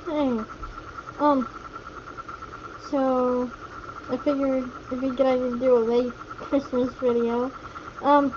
Hey, um, so I figured it'd be a good idea to do a late Christmas video. Um,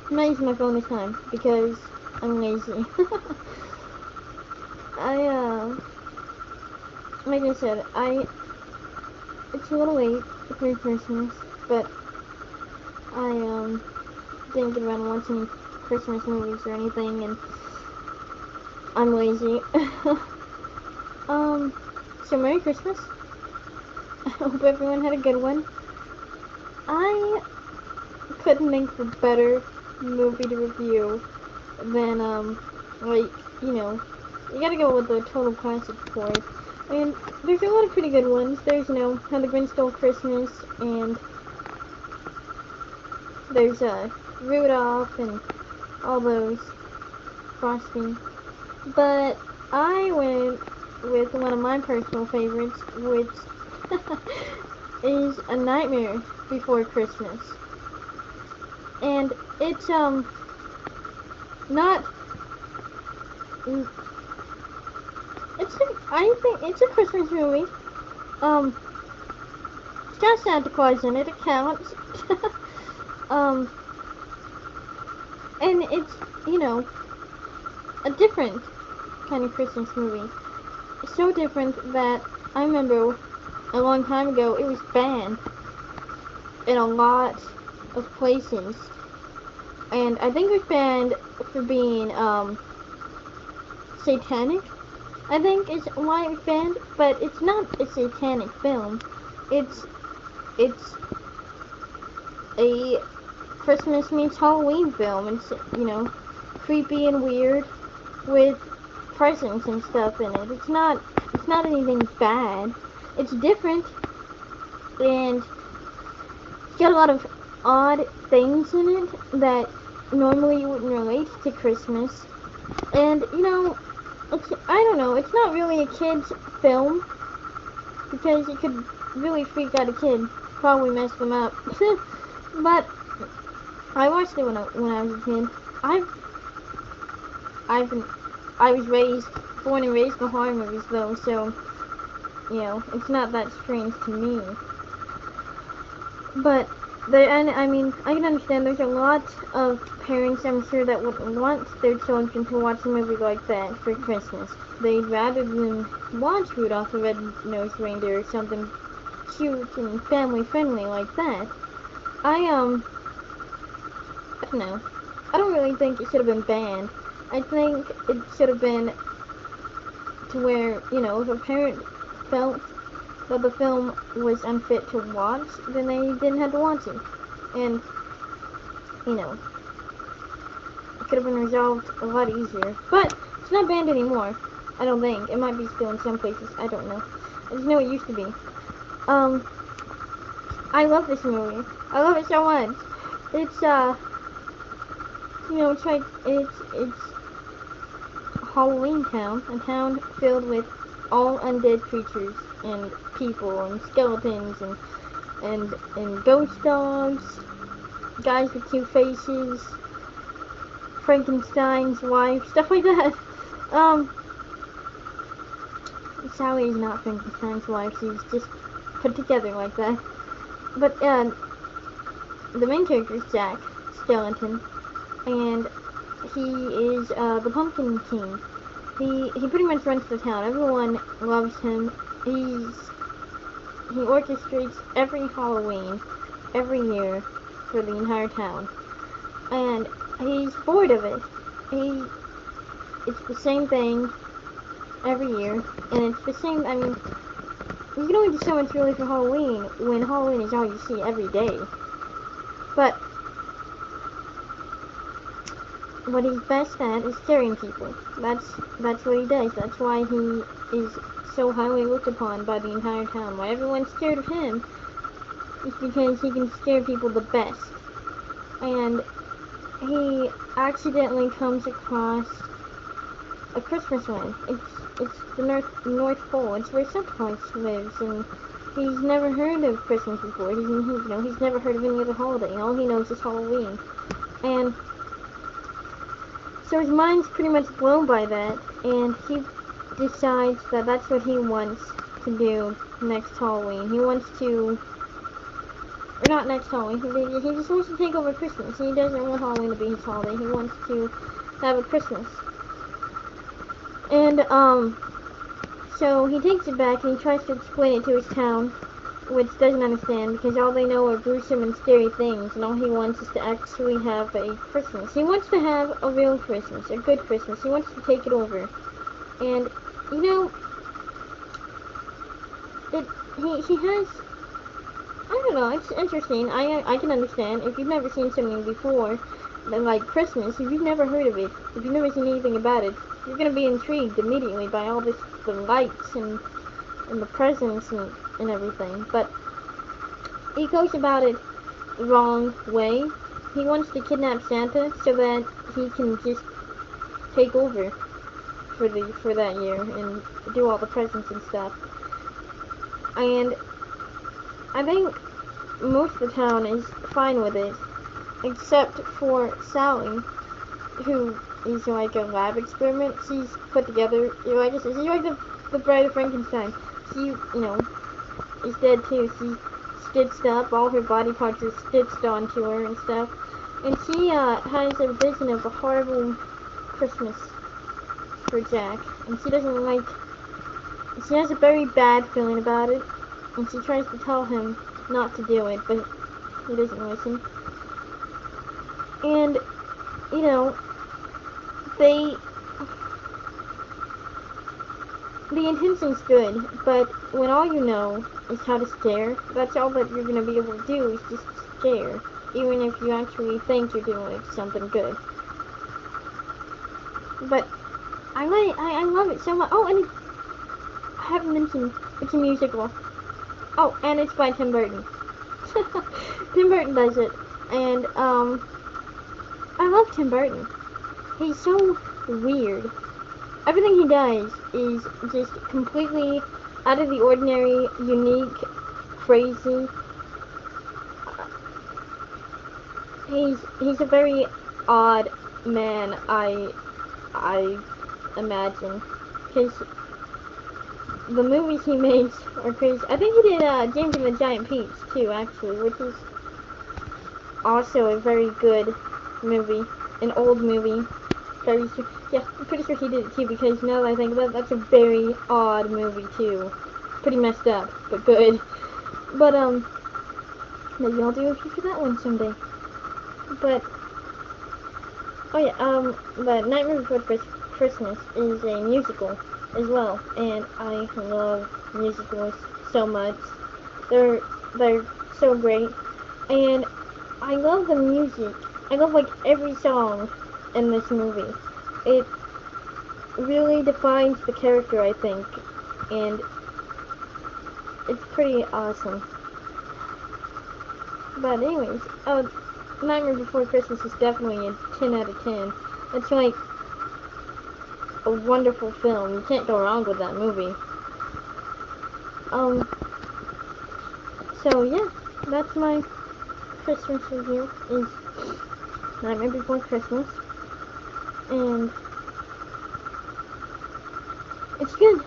I'm not using my phone this time because I'm lazy. I, like I said, it's a little late for Christmas, but I didn't get around to watching any Christmas movies or anything, and I'm lazy. um, so Merry Christmas. I hope everyone had a good one. I couldn't think of a better movie to review than, like, you know, you gotta go with the total classic for it. And there's a lot of pretty good ones. There's, How the Grinch Stole Christmas, and there's, Rudolph, and all those, Frosty. But I went with one of my personal favorites, which is A Nightmare Before Christmas. And it's, not, I think it's a Christmas movie. Um, it's got Santa Claus in it, it counts. um, and it's, a different kind of Christmas movie. It's so different that I remember a long time ago it was banned in a lot of places. And I think it was banned for being, satanic. I think is why it was banned, but it's not a satanic film. It's it's a Christmas meets Halloween film. It's creepy and weird with presents and stuff in it. It's not anything bad. It's different and it's got a lot of odd things in it that normally you wouldn't relate to Christmas. And I don't know. It's not really a kids film because it could really freak out a kid, probably mess them up. But I watched it when I was a kid. I've been I was born and raised with horror movies though, so it's not that strange to me. But and I mean, I can understand there's a lot of parents, I'm sure, that would want their children to watch a movie like that for Christmas. They'd rather than watch Rudolph the Red-Nosed Reindeer or something cute and family-friendly like that. I don't know. I don't really think it should have been banned. I think it should have been to where, if a parent felt that the film was unfit to watch, then they didn't have to watch it. And, it could have been resolved a lot easier. But it's not banned anymore. I don't think. It might be still in some places. I don't know. I just know it used to be. I love this movie. I love it so much. It's, it's like, it's Halloween Town, a town filled with all undead creatures and people and skeletons and ghost dogs, guys with cute faces, Frankenstein's wife, stuff like that. Sally is not Frankenstein's wife, she's just put together like that. But, the main character is Jack Skellington, and he is, the Pumpkin King. He pretty much runs the town. Everyone loves him. He orchestrates every Halloween, every year, for the entire town. And he's bored of it. It's the same thing every year, and it's the same, I mean, you can only do so much really for Halloween, when Halloween is all you see every day. But what he's best at is scaring people. That's what he does. That's why he is so highly looked upon by the entire town. Why everyone's scared of him is because he can scare people the best. And he accidentally comes across a Christmas one. It's the North Pole. It's where Santa Claus lives, and he's never heard of Christmas before. He's never heard of any other holiday. All he knows is Halloween. And so his mind's pretty much blown by that, and he decides that that's what he wants to do next Halloween. He wants to, or not next Halloween, he just wants to take over Christmas. He doesn't want Halloween to be his holiday. He wants to have a Christmas. And, so he takes it back and he tries to explain it to his town, which doesn't understand because all they know are gruesome and scary things, and all he wants is to actually have a Christmas. He wants to have a real Christmas, a good Christmas. He wants to take it over. And, you know, he has, I don't know, it's interesting. I can understand. If you've never seen something before, like Christmas, if you've never heard of it, if you've never seen anything about it, you're going to be intrigued immediately by all this, the lights and the presents and everything. But he goes about it the wrong way. He wants to kidnap Santa so that he can just take over for that year and do all the presents and stuff. And I think most of the town is fine with it, except for Sally, who is like a lab experiment she's put together. She's like the Bride of Frankenstein. She, you know, is dead too. She's stitched up. All her body parts are stitched onto her and stuff. And she has a vision of a horrible Christmas for Jack, and she doesn't like. She has a very bad feeling about it, and she tries to tell him not to do it, but he doesn't listen. And, you know, the intention's good, but when all you know is how to scare, that's all that you're gonna be able to do is just scare, even if you actually think you're doing something good. But I love it so much. Oh, and I haven't mentioned it's a musical. Oh, and it's by Tim Burton. Tim Burton does it, and I love Tim Burton. He's so weird. Everything he does is just completely out of the ordinary, unique, crazy. He's a very odd man, I imagine, because the movies he makes are crazy. I think he did James and the Giant Peach too, actually, which is also a very good movie, an old movie. Yeah, I'm pretty sure he did it too, because now that I think about it, that's a very odd movie too. Pretty messed up, but good. But maybe I'll do a review for that one someday. But oh yeah, but Nightmare Before Christmas is a musical as well, and I love musicals so much. They're so great, and I love the music. I love like every song in this movie. It really defines the character, I think, and it's pretty awesome. But anyways, Nightmare Before Christmas is definitely a 10 out of 10. It's like a wonderful film. You can't go wrong with that movie. So yeah, that's my Christmas review, is Nightmare Before Christmas. And it's good.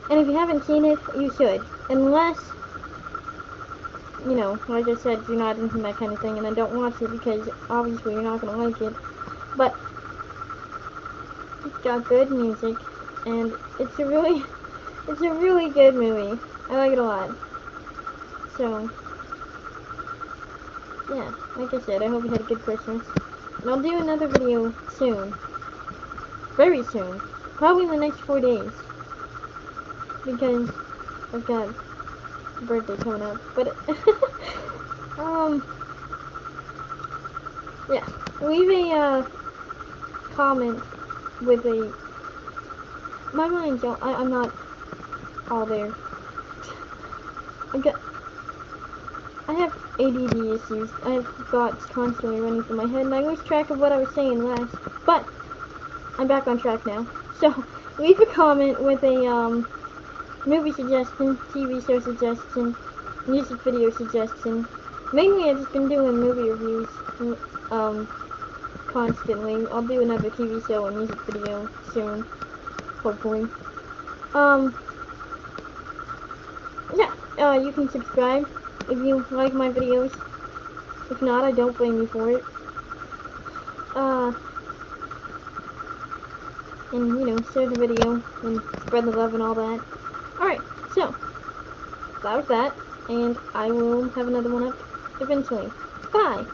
And if you haven't seen it, you should. Unless, you know, like I said, you're not into that kind of thing, and I don't watch it because obviously you're not going to like it. But it's got good music, and it's a really good movie. I like it a lot. So, yeah, like I said, I hope you had a good Christmas. And I'll do another video soon. Very soon. Probably in the next 4 days. Because I've got a birthday coming up. But, yeah. Leave a, comment with a... My mind's all... I'm not all there. I have ADD issues. I have thoughts constantly running through my head, and I lose track of what I was saying last. But I'm back on track now. So leave a comment with a movie suggestion, TV show suggestion, music video suggestion. Mainly, I've just been doing movie reviews constantly. I'll do another TV show and music video soon, hopefully. Yeah, you can subscribe if you like my videos. If not, I don't blame you for it. And, you know, share the video and spread the love and all that. Alright, so, that was that, and I will have another one up eventually. Bye!